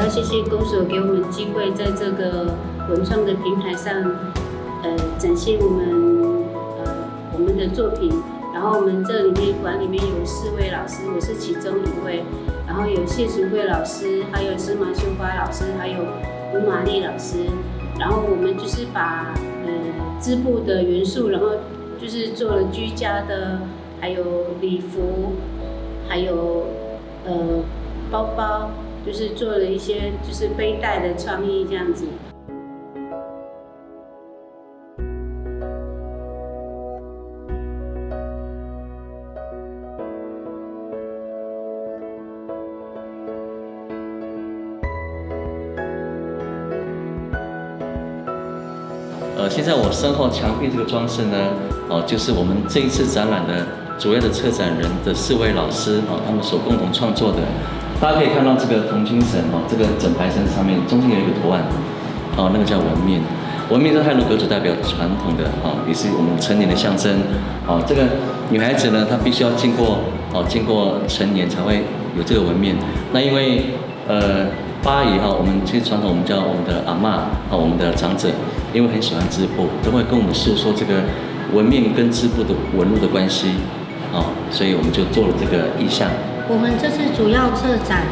要谢谢公所给我们机会，在这个文创的平台上，展现我们的作品。然后我们这里面馆里面有4位老师，我是其中1位。然后有谢淑慧老师，还有司马秀花老师，还有吴玛丽老师。然后我们就是把织布的元素，然后就是做了居家的，还有礼服，还有包包，就是做了一些就是背带的创意这样子。现在我身后墙壁这个装饰呢，就是我们这一次展览的主要的策展人的4位老师他们所共同创作的。大家可以看到这个铜金绳这个整排绳上面中间有一个图案，那个叫纹面。纹面在太鲁阁主代表传统的也是我们成年的象征。这个女孩子呢，她必须要经过成年才会有这个纹面。那因为八姨我们其实传统我们叫我们的阿嬷我们的长者，因为很喜欢织布，都会跟我们诉说这个纹面跟织布的纹路的关系，所以我们就做了这个意象。我们这次主要策展，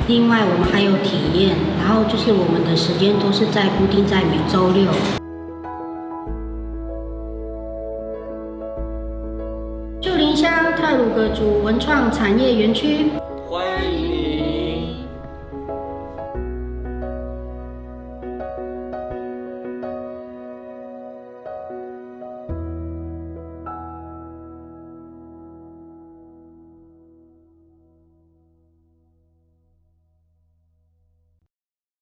另外我们还有体验，然后就是我们的时间都是固定在每周6。旧林乡太鲁阁族文创产业园区，欢迎。